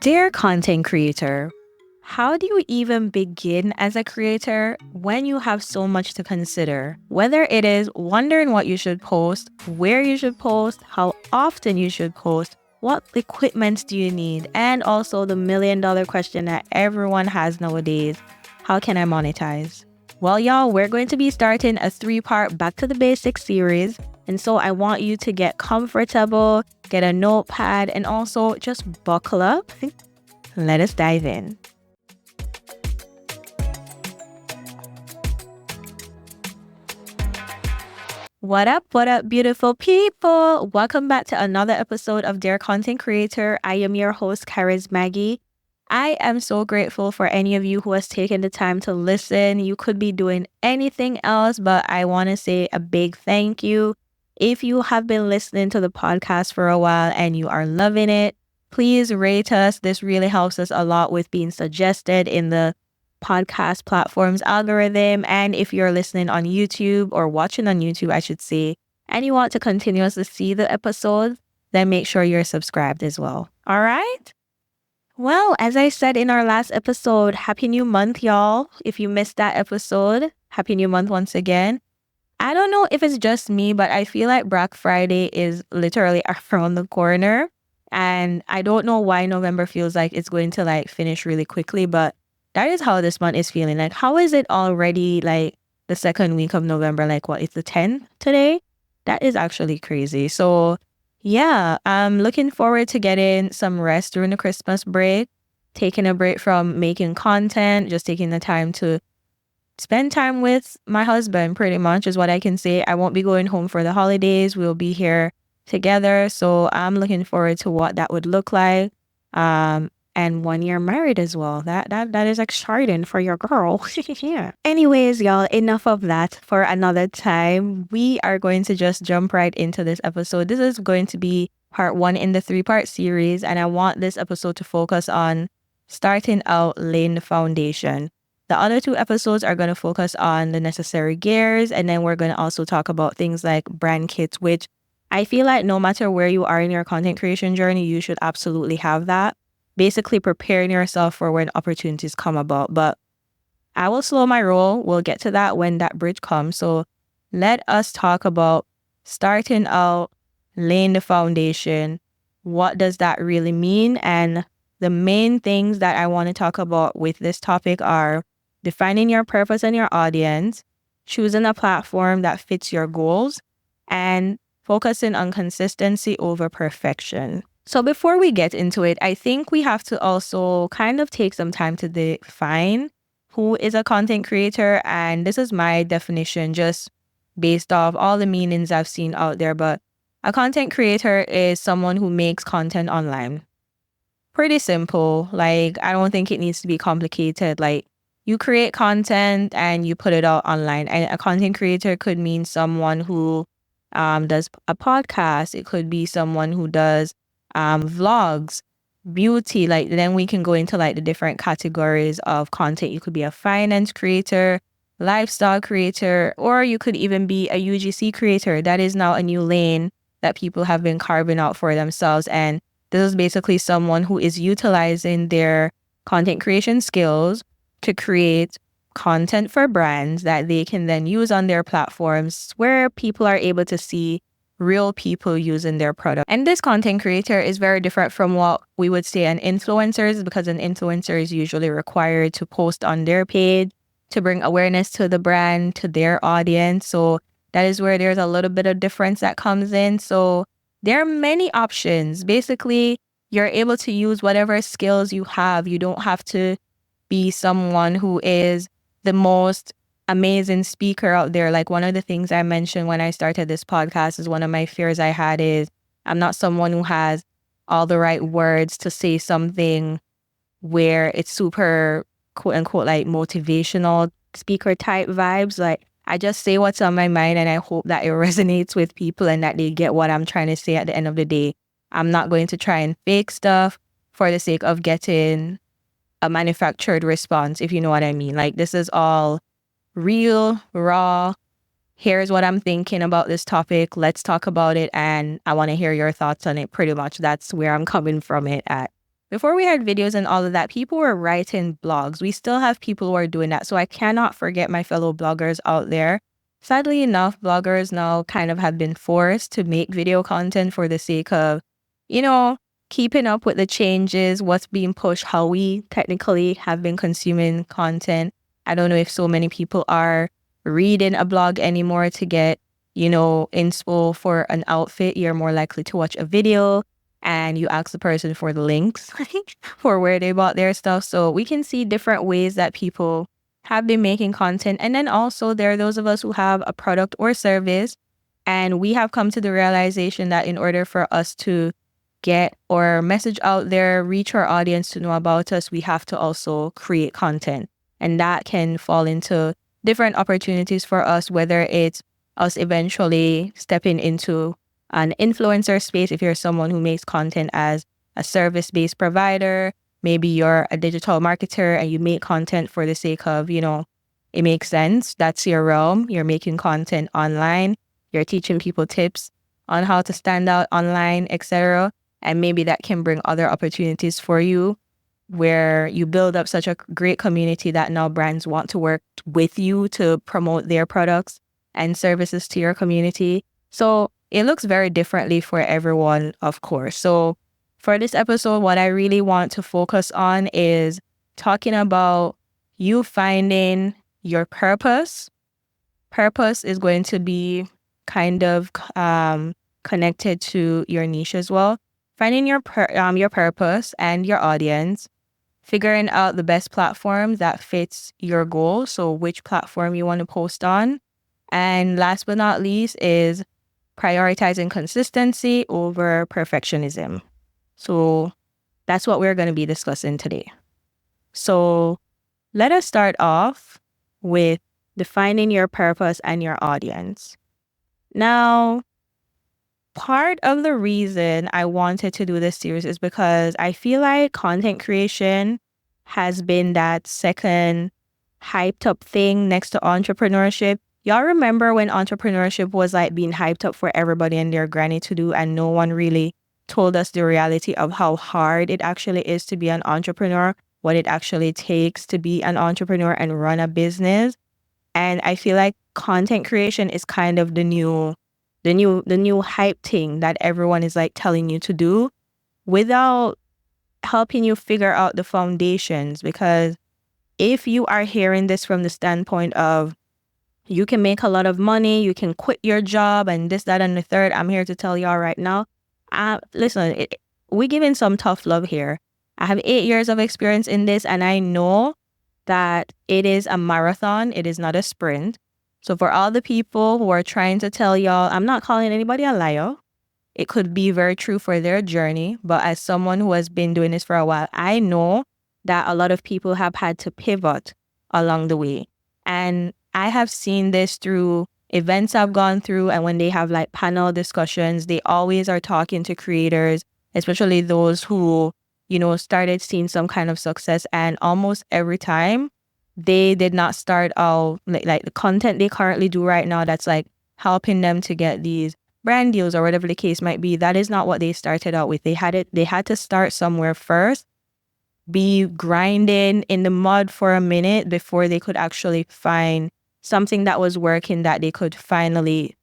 Dear content creator, how do you even begin as a creator when you have so much to consider? Whether it is wondering what you should post, where you should post, how often you should post, what equipment do you need, and also the $1,000,000 question that everyone has nowadays: how can I monetize? Well, y'all, we're going to be starting a 3-part Back to the Basics series. And so I want you to get comfortable, get a notepad, and also just buckle up. Let us dive in. What up, beautiful people? Welcome back to another episode of Dear Content Creator. I am your host, Karis Maggie. I am so grateful for any of you who has taken the time to listen. You could be doing anything else, but I want to say a big thank you. If you have been listening to the podcast for a while and you are loving it, please rate us. This really helps us a lot with being suggested in the podcast platforms algorithm. And if you're listening on YouTube or watching on YouTube, I should say, and you want to continuously see the episodes, then make sure you're subscribed as well. All right? Well, as I said in our last episode, Happy New Month, y'all. If you missed that episode, Happy New Month once again. I don't know if it's just me, but I feel like Black Friday is literally around the corner. And I don't know why November feels like it's going to finish really quickly, but that is how this month is feeling. Like, how is it already the second week of November? It's the 10th today? That is actually crazy. So yeah, I'm looking forward to getting some rest during the Christmas break, taking a break from making content, just taking the time to spend time with my husband, pretty much is what I can say. I won't be going home for the holidays. We'll be here together. So I'm looking forward to what that would look like. And 1 year married as well. That is exciting for your girl. Yeah. Anyways, y'all, enough of that for another time. We are going to just jump right into this episode. This is going to be part 1 in the 3-part series, and I want this episode to focus on starting out, laying the foundation. The other 2 episodes are going to focus on the necessary gears, and then we're going to also talk about things like brand kits, which I feel like no matter where you are in your content creation journey, you should absolutely have that. Basically preparing yourself for when opportunities come about. But I will slow my roll. We'll get to that when that bridge comes. So let us talk about starting out, laying the foundation. What does that really mean? And the main things that I want to talk about with this topic are defining your purpose and your audience, choosing a platform that fits your goals, and focusing on consistency over perfection. So before we get into it, I think we have to also kind of take some time to define who is a content creator. And this is my definition just based off all the meanings I've seen out there. But a content creator is someone who makes content online. Pretty simple. I don't think it needs to be complicated. You create content and you put it out online. And a content creator could mean someone who does a podcast. It could be someone who does vlogs, beauty. Then we can go into the different categories of content. You could be a finance creator, lifestyle creator, or you could even be a UGC creator. That is now a new lane that people have been carving out for themselves. And this is basically someone who is utilizing their content creation skills to create content for brands that they can then use on their platforms where people are able to see real people using their product. And this content creator is very different from what we would say an influencer is, because an influencer is usually required to post on their page to bring awareness to the brand, to their audience. So that is where there's a little bit of difference that comes in. So there are many options. Basically, you're able to use whatever skills you have. You don't have to be someone who is the most amazing speaker out there. One of the things I mentioned when I started this podcast is one of my fears I had is I'm not someone who has all the right words to say something where it's super quote unquote motivational speaker type vibes. I just say what's on my mind and I hope that it resonates with people and that they get what I'm trying to say at the end of the day. I'm not going to try and fake stuff for the sake of getting a manufactured response, if you know what I mean. This is all real, raw. Here's what I'm thinking about this topic. Let's talk about it. And I want to hear your thoughts on it. Pretty much that's where I'm coming from it at. before we had videos and all of that, people were writing blogs. We still have people who are doing that. So I cannot forget my fellow bloggers out there. Sadly enough, bloggers now kind of have been forced to make video content for the sake of, keeping up with the changes, what's being pushed, how we technically have been consuming content. I don't know if so many people are reading a blog anymore to get, inspo for an outfit. You're more likely to watch a video and you ask the person for the links for where they bought their stuff. So we can see different ways that people have been making content. And then also there are those of us who have a product or service, and we have come to the realization that in order for us to get our message out there, reach our audience to know about us, we have to also create content. And that can fall into different opportunities for us, whether it's us eventually stepping into an influencer space. If you're someone who makes content as a service-based provider, maybe you're a digital marketer and you make content for the sake of, it makes sense. That's your realm. You're making content online. You're teaching people tips on how to stand out online, etc. And maybe that can bring other opportunities for you where you build up such a great community that now brands want to work with you to promote their products and services to your community. So it looks very differently for everyone, of course. So for this episode, what I really want to focus on is talking about you finding your purpose. Purpose is going to be kind of connected to your niche as well. Finding your purpose and your audience, figuring out the best platform that fits your goal. So which platform you want to post on. And last but not least is prioritizing consistency over perfectionism. So that's what we're going to be discussing today. So let us start off with defining your purpose and your audience. Now, part of the reason I wanted to do this series is because I feel like content creation has been that second hyped up thing next to entrepreneurship. Y'all remember when entrepreneurship was like being hyped up for everybody and their granny to do, and no one really told us the reality of how hard it actually is to be an entrepreneur, what it actually takes to be an entrepreneur and run a business. And I feel like content creation is kind of the new hype thing that everyone is like telling you to do without helping you figure out the foundations. Because if you are hearing this from the standpoint of you can make a lot of money, you can quit your job and this, that, and the third, I'm here to tell y'all right now, listen, we're giving some tough love here. I have 8 years of experience in this, and I know that it is a marathon. It is not a sprint. So for all the people who are trying to tell y'all, I'm not calling anybody a liar. It could be very true for their journey. But as someone who has been doing this for a while, I know that a lot of people have had to pivot along the way. And I have seen this through events I've gone through, and when they have like panel discussions, they always are talking to creators, especially those who, started seeing some kind of success. And almost every time they did not start out like the content they currently do right now that's like helping them to get these brand deals or whatever the case might be. That is not what they started out with. They had to start somewhere first, be grinding in the mud for a minute before they could actually find something that was working that they could finally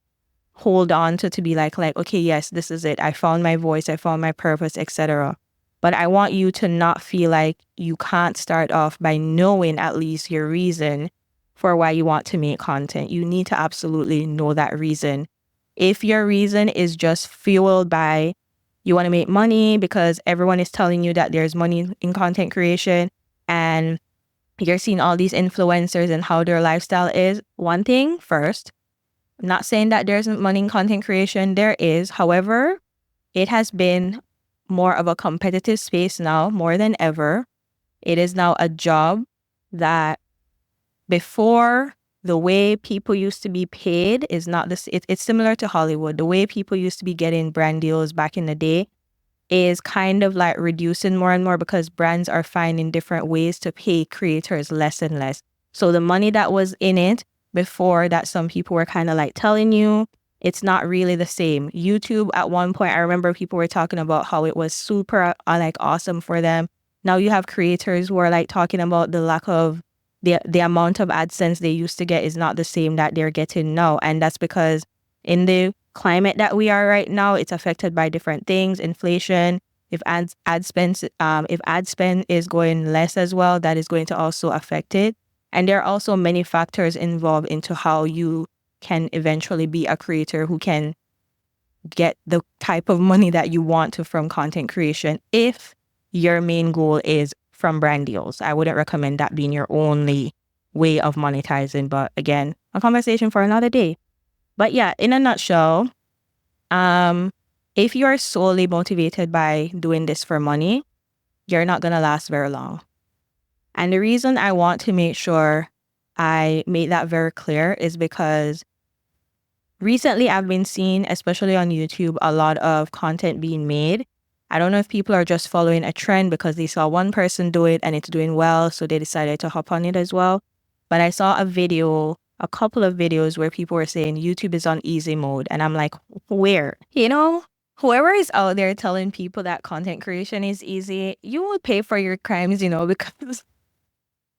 hold on to be like, okay, yes, this is it. I found my voice, I found my purpose, etc. But I want you to not feel like you can't start off by knowing at least your reason for why you want to make content. You need to absolutely know that reason. If your reason is just fueled by you want to make money because everyone is telling you that there's money in content creation and you're seeing all these influencers and how their lifestyle is, one thing first, I'm not saying that there isn't money in content creation. There is. However, it has been more of a competitive space now, more than ever. It is now a job that before, the way people used to be paid is not this. It's similar to Hollywood. The way people used to be getting brand deals back in the day is kind of like reducing more and more because brands are finding different ways to pay creators less and less. So the money that was in it before that some people were kind of like telling you It's not really the same. YouTube, at one point, I remember people were talking about how it was super like awesome for them. Now you have creators who are like talking about the lack of the amount of AdSense they used to get is not the same that they're getting now. And that's because in the climate that we are right now, it's affected by different things, inflation. If ad spend is going less as well, that is going to also affect it. And there are also many factors involved into how you can eventually be a creator who can get the type of money that you want to from content creation if your main goal is from brand deals. I wouldn't recommend that being your only way of monetizing, but again, a conversation for another day. But yeah, in a nutshell, if you are solely motivated by doing this for money, you're not going to last very long. And the reason I want to make sure I made that very clear is because recently I've been seeing, especially on YouTube, a lot of content being made. I don't know if people are just following a trend because they saw one person do it and it's doing well, so they decided to hop on it as well. But I saw a couple of videos where people were saying YouTube is on easy mode. And I'm like, where? Whoever is out there telling people that content creation is easy, you will pay for your crimes, because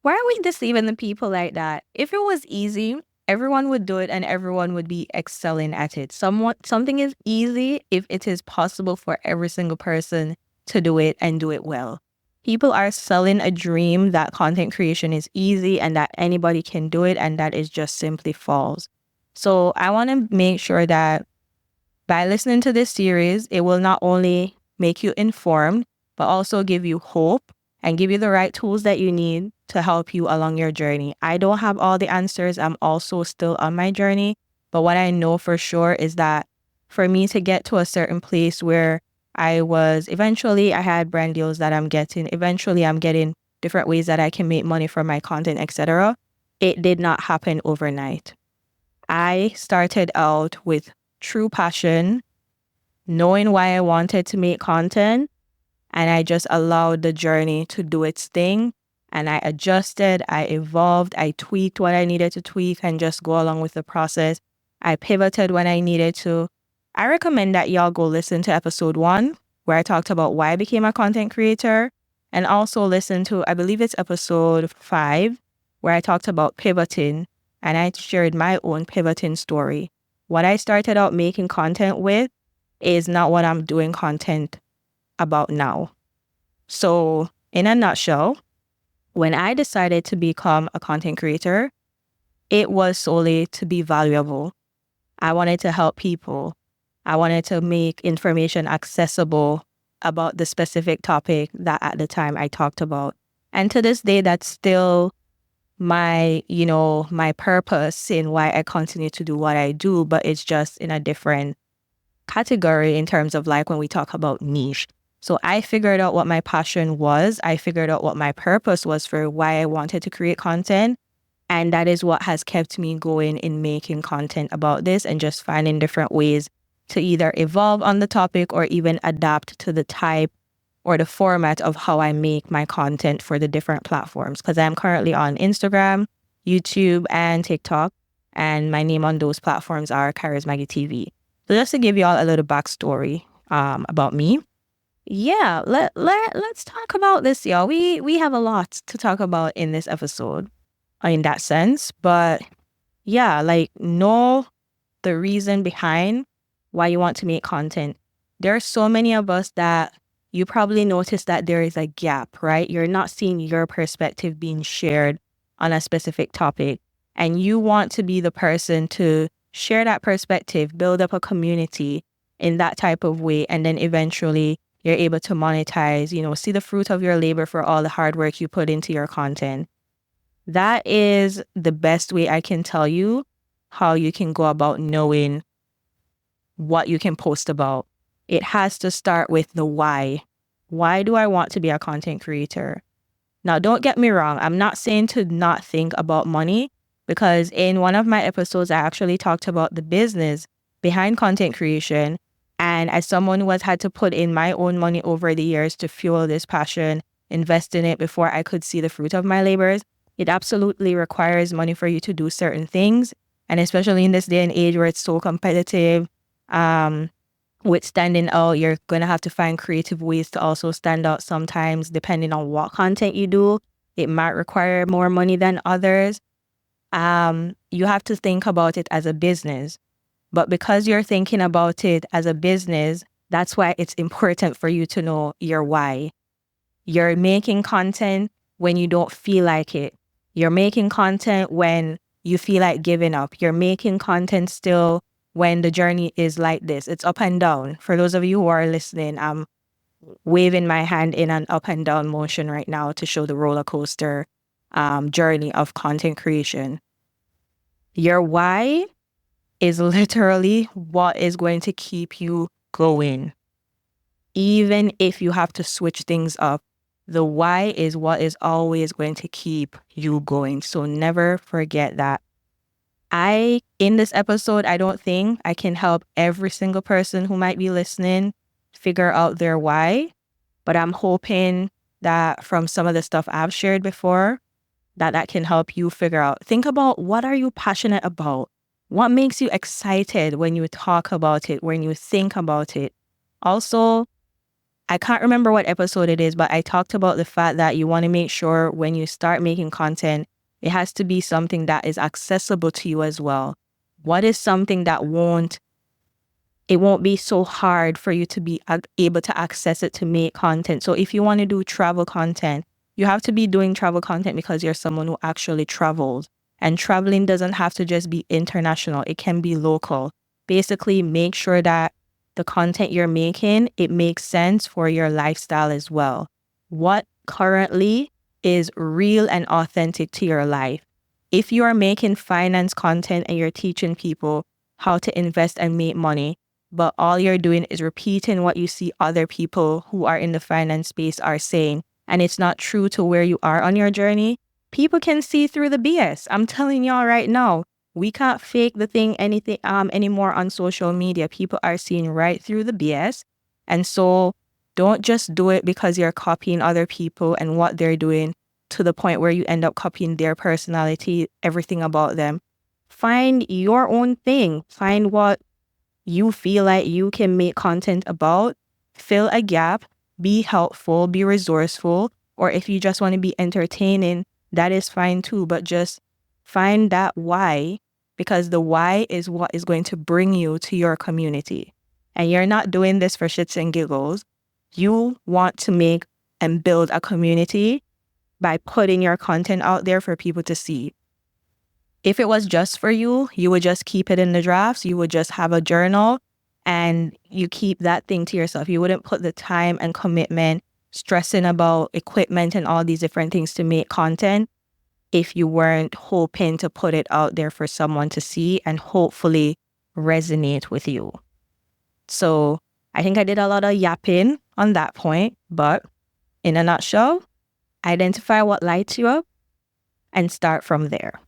why are we deceiving the people like that? If it was easy, everyone would do it and everyone would be excelling at it. Something is easy if it is possible for every single person to do it and do it well. People are selling a dream that content creation is easy and that anybody can do it, and that is just simply false. So I want to make sure that by listening to this series, it will not only make you informed, but also give you hope and give you the right tools that you need to help you along your journey. I don't have all the answers. I'm also still on my journey. But what I know for sure is that for me to get to a certain place where eventually I had brand deals that I'm getting, eventually I'm getting different ways that I can make money from my content, etc. It did not happen overnight. I started out with true passion, knowing why I wanted to make content, and I just allowed the journey to do its thing. And I adjusted, I evolved, I tweaked what I needed to tweak and just go along with the process. I pivoted when I needed to. I recommend that y'all go listen to episode 1, where I talked about why I became a content creator, and also listen to, I believe it's episode 5, where I talked about pivoting, and I shared my own pivoting story. What I started out making content with is not what I'm doing content about now. So in a nutshell, when I decided to become a content creator, it was solely to be valuable. I wanted to help people. I wanted to make information accessible about the specific topic that at the time I talked about. And to this day, that's still my purpose in why I continue to do what I do, but it's just in a different category in terms of like when we talk about niche. So I figured out what my passion was. I figured out what my purpose was for why I wanted to create content. And that is what has kept me going in making content about this and just finding different ways to either evolve on the topic or even adapt to the type or the format of how I make my content for the different platforms. Because I'm currently on Instagram, YouTube, and TikTok. And my name on those platforms are Kairos Maggie TV. So just to give you all a little backstory about me. Yeah, let's talk about this, y'all. We have a lot to talk about in this episode in that sense. But yeah, like know the reason behind why you want to make content. There are so many of us that you probably notice that there is a gap, right? You're not seeing your perspective being shared on a specific topic. And you want to be the person to share that perspective, build up a community in that type of way. And then eventually you're able to monetize, see the fruit of your labor for all the hard work you put into your content. That is the best way I can tell you how you can go about knowing what you can post about. It has to start with the why. Why do I want to be a content creator? Now, don't get me wrong. I'm not saying to not think about money, because in one of my episodes, I actually talked about the business behind content creation. And as someone who has had to put in my own money over the years to fuel this passion, invest in it before I could see the fruit of my labors, it absolutely requires money for you to do certain things. And especially in this day and age where it's so competitive, with standing out, you're going to have to find creative ways to also stand out sometimes, depending on what content you do. It might require more money than others. You have to think about it as a business. But because you're thinking about it as a business, that's why it's important for you to know your why. You're making content when you don't feel like it. You're making content when you feel like giving up. You're making content still when the journey is like this. It's up and down. For those of you who are listening, I'm waving my hand in an up and down motion right now to show the roller coaster journey of content creation. Your why is literally what is going to keep you going. Even if you have to switch things up, the why is what is always going to keep you going. So never forget that. In this episode, I don't think I can help every single person who might be listening figure out their why, but I'm hoping that from some of the stuff I've shared before, that can help you figure out. Think about, what are you passionate about? What makes you excited when you talk about it, when you think about it? Also, I can't remember what episode it is, but I talked about the fact that you want to make sure when you start making content, it has to be something that is accessible to you as well. What is something that won't be so hard for you to be able to access it to make content? So if you want to do travel content, you have to be doing travel content because you're someone who actually travels. And traveling doesn't have to just be international. It can be local. Basically, make sure that the content you're making, it makes sense for your lifestyle as well. What currently is real and authentic to your life? If you are making finance content and you're teaching people how to invest and make money, but all you're doing is repeating what you see other people who are in the finance space are saying, and it's not true to where you are on your journey, people can see through the BS. I'm telling y'all right now, we can't fake the thing anymore on social media. People are seeing right through the BS. And so don't just do it because you're copying other people and what they're doing to the point where you end up copying their personality, everything about them. Find your own thing. Find what you feel like you can make content about. Fill a gap. Be helpful. Be resourceful. Or if you just want to be entertaining, that is fine too. But just find that why, because the why is what is going to bring you to your community. And you're not doing this for shits and giggles. You want to make and build a community by putting your content out there for people to see. If it was just for you, you would just keep it in the drafts. You would just have a journal and you keep that thing to yourself. You wouldn't put the time and commitment, stressing about equipment and all these different things to make content if you weren't hoping to put it out there for someone to see and hopefully resonate with you. So I think I did a lot of yapping on that point, but in a nutshell, identify what lights you up and start from there.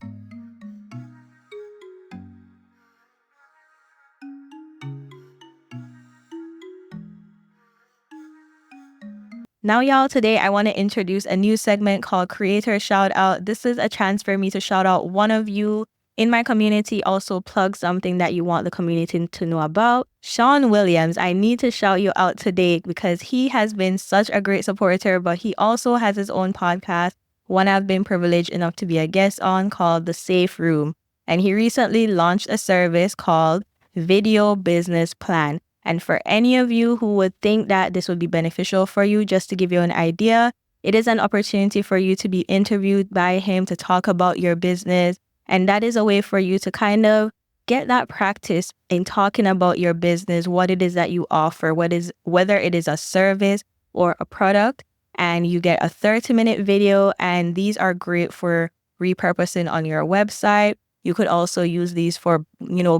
Now, y'all, today I want to introduce a new segment called Creator Shoutout. This is a chance for me to shout out one of you in my community, also plug something that you want the community to know about. Shon Williams, I need to shout you out today because he has been such a great supporter, but he also has his own podcast, one I've been privileged enough to be a guest on, called The Safe Room. And he recently launched a service called Video Business Plan. And for any of you who would think that this would be beneficial for you, just to give you an idea, it is an opportunity for you to be interviewed by him to talk about your business. And that is a way for you to kind of get that practice in talking about your business, what it is that you offer, whether it is a service or a product. And you get a 30-minute video, and these are great for repurposing on your website. You could also use these for,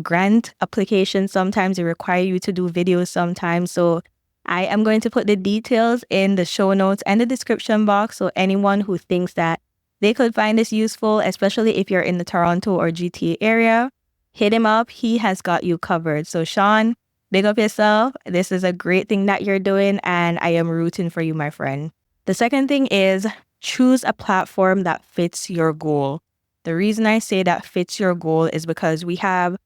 grant applications. Sometimes they require you to do videos sometimes. So I am going to put the details in the show notes and the description box. So anyone who thinks that they could find this useful, especially if you're in the Toronto or GTA area, hit him up. He has got you covered. So Shon, big up yourself. This is a great thing that you're doing, and I am rooting for you, my friend. The second thing is choose a platform that fits your goal. The reason I say that fits your goal is because we have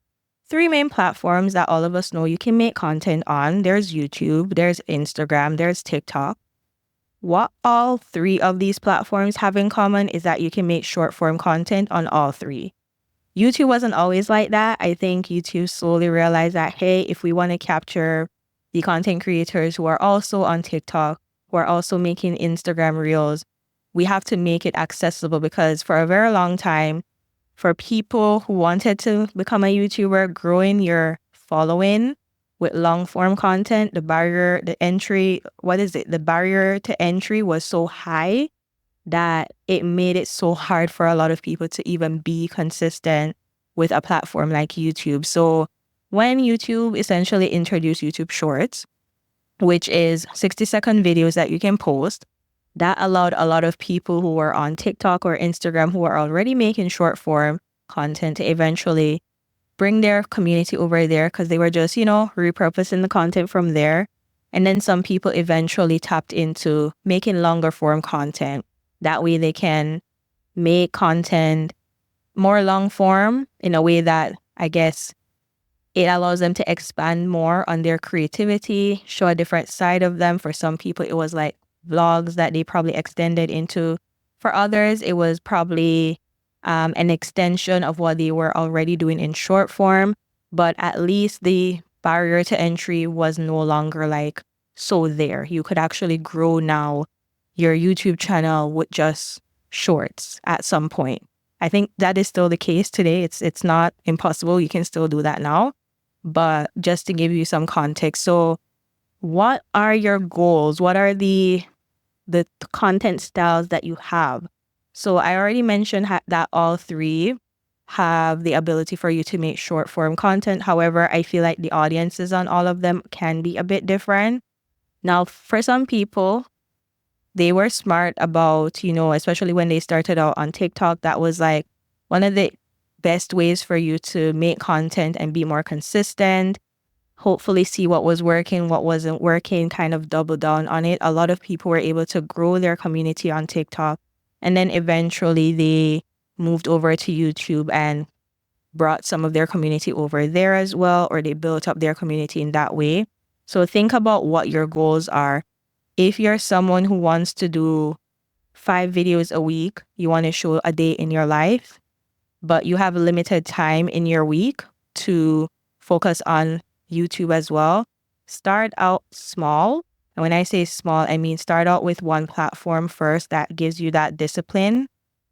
three main platforms that all of us know you can make content on. There's YouTube, there's Instagram, there's TikTok. What all three of these platforms have in common is that you can make short form content on all three. YouTube wasn't always like that. I think YouTube slowly realized that, hey, if we want to capture the content creators who are also on TikTok, who are also making Instagram reels, we have to make it accessible, because for a very long time, for people who wanted to become a YouTuber, growing your following with long form content, the barrier to entry was so high that it made it so hard for a lot of people to even be consistent with a platform like YouTube. So when YouTube essentially introduced YouTube Shorts, which is 60-second videos that you can post, that allowed a lot of people who were on TikTok or Instagram who are already making short form content to eventually bring their community over there, because they were just, repurposing the content from there. And then some people eventually tapped into making longer form content. That way they can make content more long form in a way that, I guess, it allows them to expand more on their creativity, show a different side of them. For some people, it was like vlogs that they probably extended into. For others, it was probably an extension of what they were already doing in short form. But at least the barrier to entry was no longer like so there. You could actually grow now your YouTube channel with just shorts at some point. I think that is still the case today. It's not impossible. You can still do that now. But just to give you some context, so what are your goals? What are the content styles that you have? So I already mentioned that all three have the ability for you to make short form content. However, I feel like the audiences on all of them can be a bit different. Now, for some people, they were smart about, especially when they started out on TikTok, that was like one of the best ways for you to make content and be more consistent, hopefully see what was working, what wasn't working, kind of double down on it. A lot of people were able to grow their community on TikTok, and then eventually they moved over to YouTube and brought some of their community over there as well, or they built up their community in that way. So think about what your goals are. If you're someone who wants to do 5 videos a week, you want to show a day in your life, but you have limited time in your week to focus on YouTube as well, start out small. And when I say small, I mean start out with one platform first that gives you that discipline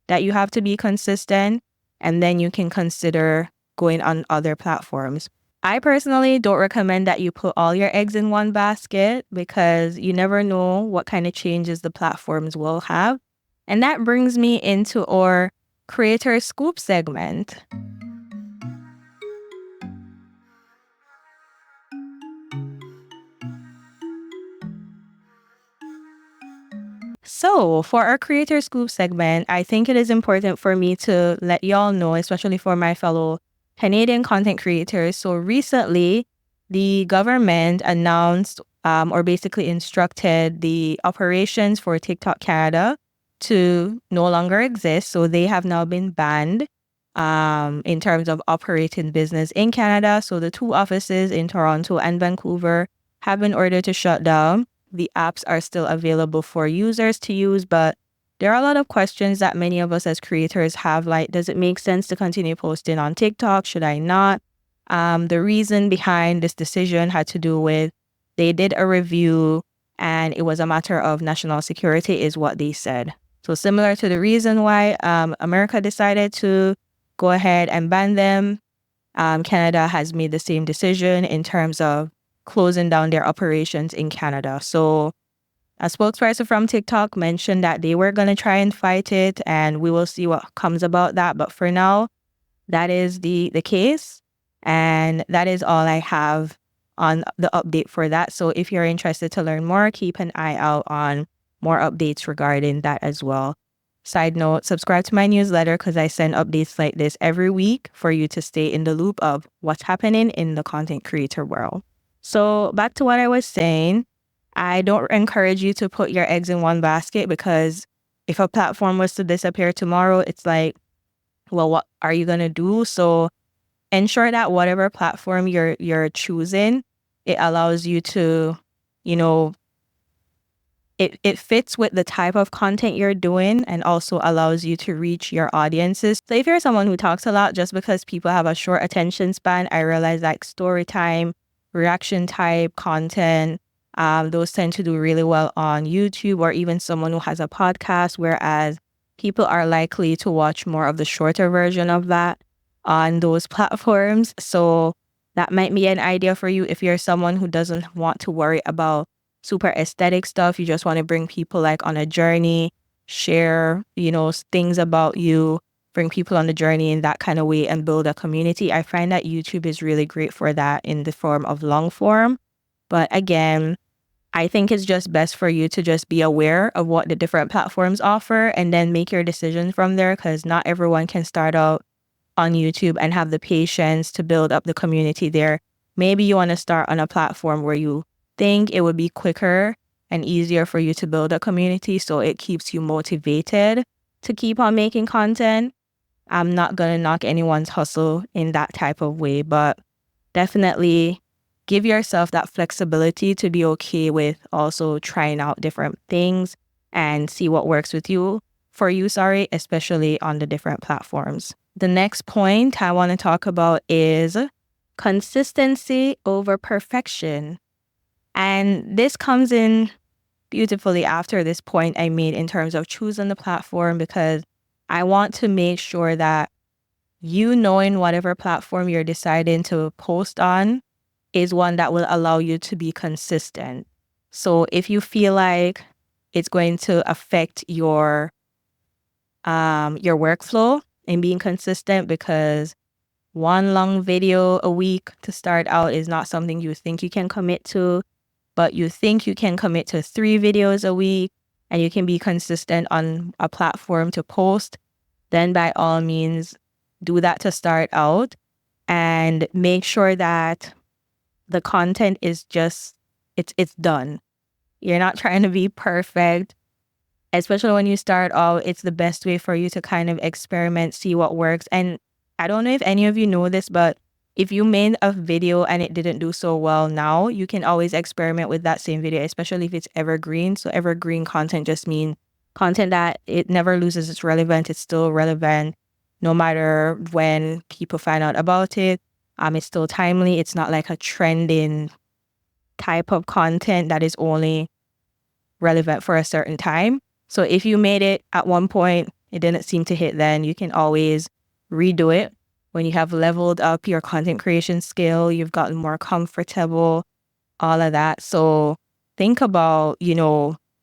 that you have to be consistent, and then you can consider going on other platforms. I personally don't recommend that you put all your eggs in one basket, because you never know what kind of changes the platforms will have. And that brings me into our Creator Scoop segment. So for our Creator Scoop segment, I think it is important for me to let y'all know, especially for my fellow Canadian content creators. So recently, the government announced or basically instructed the operations for TikTok Canada to no longer exist. So they have now been banned in terms of operating business in Canada. So the 2 offices in Toronto and Vancouver have been ordered to shut down. The apps are still available for users to use, but there are a lot of questions that many of us as creators have, like, does it make sense to continue posting on TikTok? Should I not? The reason behind this decision had to do with they did a review and it was a matter of national security is what they said. So similar to the reason why America decided to go ahead and ban them, Canada has made the same decision in terms of closing down their operations in Canada. So a spokesperson from TikTok mentioned that they were going to try and fight it, and we will see what comes about that. But for now, that is the case. And that is all I have on the update for that. So if you're interested to learn more, keep an eye out on more updates regarding that as well. Side note, subscribe to my newsletter, because I send updates like this every week for you to stay in the loop of what's happening in the content creator world. So back to what I was saying, I don't encourage you to put your eggs in one basket, because if a platform was to disappear tomorrow, it's like well, what are you going to do? So ensure that whatever platform you're choosing, it allows you to, you know, it fits with the type of content you're doing and also allows you to reach your audiences. So if you're someone who talks a lot, just because people have a short attention span, I realize like story time, reaction type content, those tend to do really well on YouTube, or even someone who has a podcast, whereas people are likely to watch more of the shorter version of that on those platforms. So that might be an idea for you if you're someone who doesn't want to worry about super aesthetic stuff. You just want to bring people like on a journey, share, things about you, bring people on the journey in that kind of way and build a community. I find that YouTube is really great for that in the form of long form. But again, I think it's just best for you to just be aware of what the different platforms offer and then make your decisions from there, because not everyone can start out on YouTube and have the patience to build up the community there. Maybe you want to start on a platform where you think it would be quicker and easier for you to build a community, so it keeps you motivated to keep on making content. I'm not going to knock anyone's hustle in that type of way, but definitely give yourself that flexibility to be okay with also trying out different things and see what works for you, especially on the different platforms. The next point I want to talk about is consistency over perfection. And this comes in beautifully after this point I made in terms of choosing the platform, because I want to make sure that you knowing whatever platform you're deciding to post on is one that will allow you to be consistent. So if you feel like it's going to affect your workflow in being consistent, because one long video a week to start out is not something you think you can commit to, but you think you can commit to 3 videos a week and you can be consistent on a platform to post, then by all means, do that to start out and make sure that the content is just, it's done. You're not trying to be perfect. Especially when you start out, it's the best way for you to kind of experiment, see what works. And I don't know if any of you know this, but if you made a video and it didn't do so well now, you can always experiment with that same video, especially if it's evergreen. So evergreen content just means content that it never loses its relevance. It's still relevant no matter when people find out about it. It's still timely. It's not like a trending type of content that is only relevant for a certain time. So if you made it at one point, it didn't seem to hit, then you can always redo it. When you have leveled up your content creation skill, you've gotten more comfortable, all of that. So think about,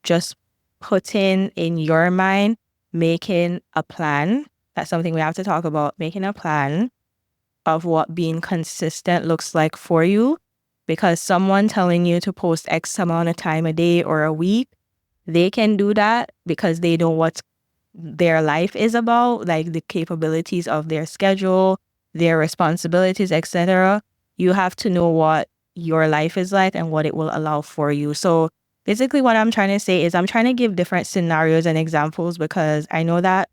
just putting in your mind, making a plan. That's something we have to talk about, making a plan of what being consistent looks like for you. Because someone telling you to post X amount of time a day or a week, they can do that because they know what their life is about, like the capabilities of their schedule, their responsibilities, etc. You have to know what your life is like and what it will allow for you. So basically what I'm trying to say is I'm trying to give different scenarios and examples, because I know that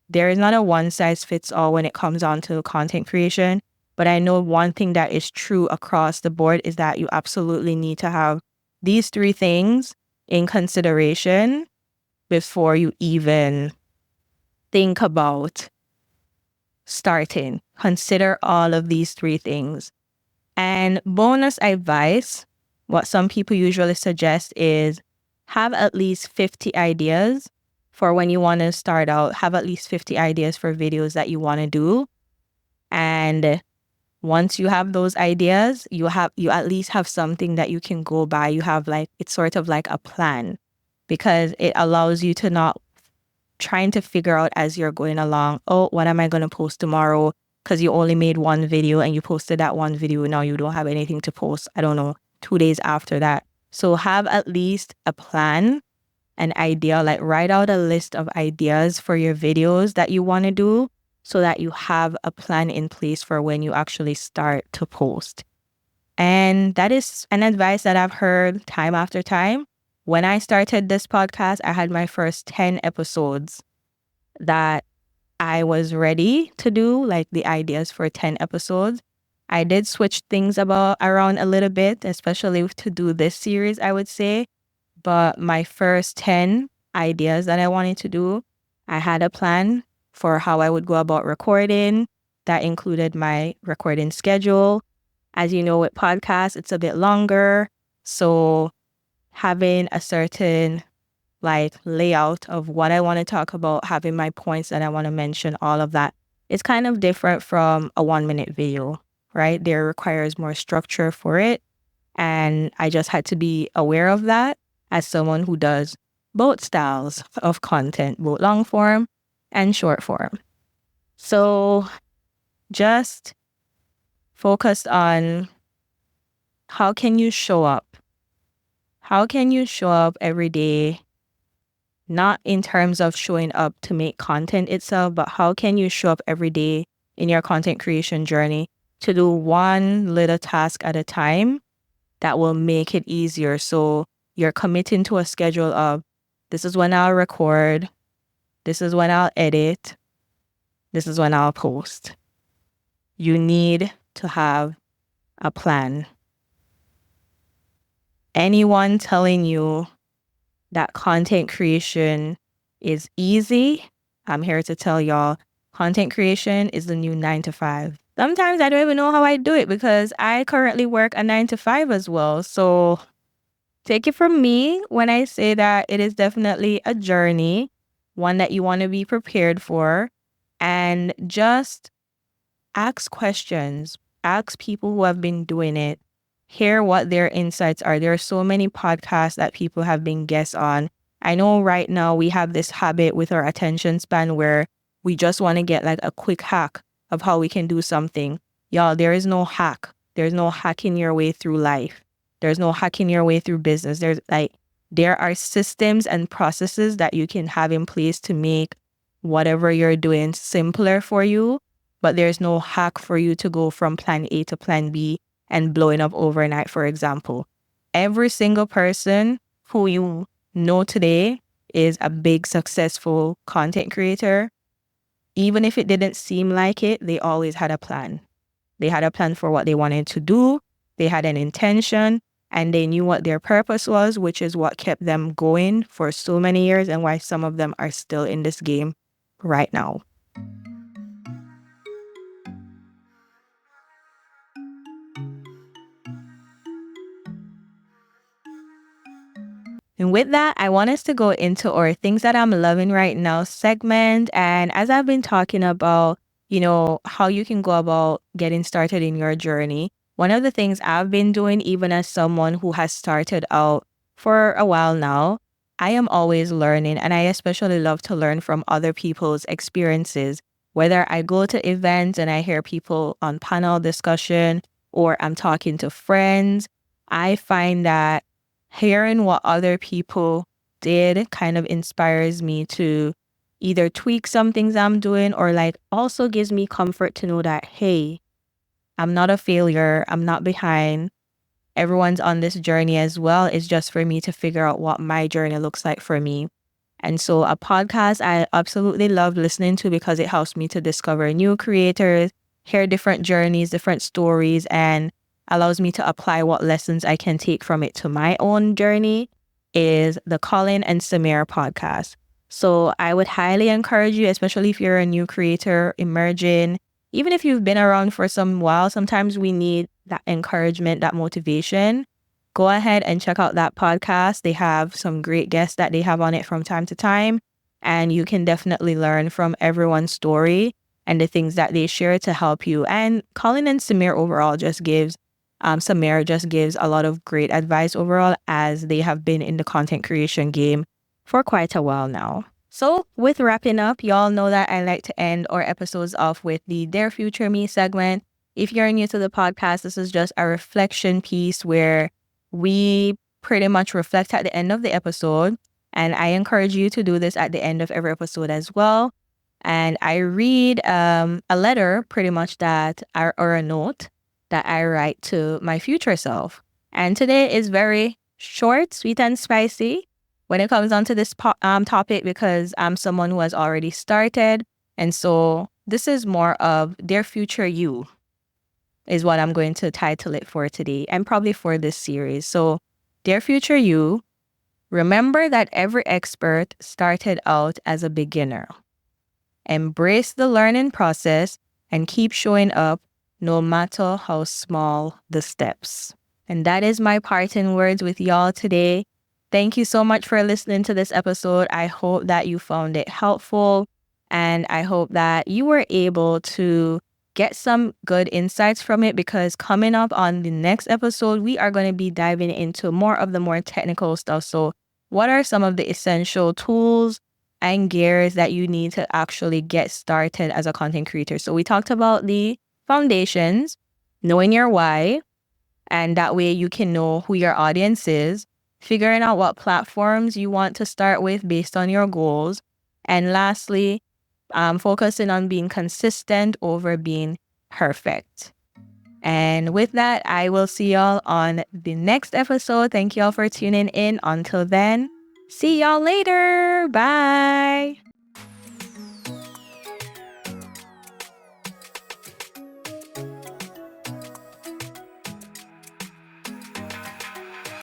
there is not a one size fits all when it comes on to content creation. But I know one thing that is true across the board is that you absolutely need to have these 3 things in consideration before you even think about starting. Consider all of these 3 things. And bonus advice, what some people usually suggest is have at least 50 ideas for when you want to start out. Have at least 50 ideas for videos that you want to do. And once you have those ideas, you at least have something that you can go by. You have it's sort of like a plan, because it allows you to not trying to figure out as you're going along, oh, what am I going to post tomorrow? Because you only made one video and you posted that one video. Now you don't have anything to post, 2 days after that. So have at least a plan, an idea, write out a list of ideas for your videos that you want to do, so that you have a plan in place for when you actually start to post. And that is an advice that I've heard time after time. When I started this podcast, I had my first 10 episodes that I was ready to do, like the ideas for 10 episodes. I did switch things around a little bit, especially to do this series, I would say. But my first 10 ideas that I wanted to do, I had a plan for how I would go about recording. That included my recording schedule. As you know, with podcasts, it's a bit longer. So having a certain like layout of what I want to talk about, having my points that I want to mention, all of that, it's kind of different from a 1-minute video, right? There requires more structure for it. And I just had to be aware of that as someone who does both styles of content, both long form and short form. So just focused on how can you show up? How can you show up every day? Not in terms of showing up to make content itself, but how can you show up every day in your content creation journey to do one little task at a time that will make it easier. So you're committing to a schedule of this is when I'll record, this is when I'll edit, this is when I'll post. You need to have a plan. Anyone telling you that content creation is easy, I'm here to tell y'all, content creation is the new 9-to-5. Sometimes I don't even know how I do it because I currently work a 9-to-5 as well. So take it from me when I say that it is definitely a journey, one that you want to be prepared for, and just ask questions, ask people who have been doing it, hear what their insights are. There are so many podcasts that people have been guests on. I know right now we have this habit with our attention span where we just want to get like a quick hack of how we can do something. Y'all, there is no hack. There's no hacking your way through life. There's no hacking your way through business. There are systems and processes that you can have in place to make whatever you're doing simpler for you. But there's no hack for you to go from plan A to plan B and blowing up overnight, for example. Every single person who you know today is a big, successful content creator. Even if it didn't seem like it, they always had a plan. They had a plan for what they wanted to do. They had an intention and they knew what their purpose was, which is what kept them going for so many years and why some of them are still in this game right now. And with that, I want us to go into our things that I'm loving right now segment. And as I've been talking about, how you can go about getting started in your journey, one of the things I've been doing, even as someone who has started out for a while now, I am always learning. And I especially love to learn from other people's experiences, whether I go to events and I hear people on panel discussion or I'm talking to friends. I find that hearing what other people did kind of inspires me to either tweak some things I'm doing or also gives me comfort to know that, hey, I'm not a failure. I'm not behind. Everyone's on this journey as well. It's just for me to figure out what my journey looks like for me. And so a podcast I absolutely love listening to because it helps me to discover new creators, hear different journeys, different stories, and allows me to apply what lessons I can take from it to my own journey is the Colin and Samir podcast. So I would highly encourage you, especially if you're a new creator emerging, even if you've been around for some while, sometimes we need that encouragement, that motivation. Go ahead and check out that podcast. They have some great guests that they have on it from time to time, and you can definitely learn from everyone's story and the things that they share to help you. And Colin and Samir overall Samir just gives a lot of great advice overall as they have been in the content creation game for quite a while now. So with wrapping up, y'all know that I like to end our episodes off with the Dear Future Me segment. If you're new to the podcast, this is just a reflection piece where we pretty much reflect at the end of the episode. And I encourage you to do this at the end of every episode as well. And I read a letter pretty much or a note that I write to my future self. And today is very short, sweet, and spicy when it comes onto this topic because I'm someone who has already started And so this is more of Dear Future You is what I'm going to title it for today and probably for this series. So Dear Future You, remember that every expert started out as a beginner. Embrace the learning process and keep showing up no matter how small the steps. And that is my parting words with y'all today. Thank you so much for listening to this episode. I hope that you found it helpful, and I hope that you were able to get some good insights from it, because coming up on the next episode, we are going to be diving into more of the more technical stuff. So what are some of the essential tools and gears that you need to actually get started as a content creator? So we talked about the foundations, knowing your why, and that way you can know who your audience is, figuring out what platforms you want to start with based on your goals, and lastly, focusing on being consistent over being perfect. And with that, I will see y'all on the next episode. Thank y'all for tuning in. Until then, see y'all later. Bye.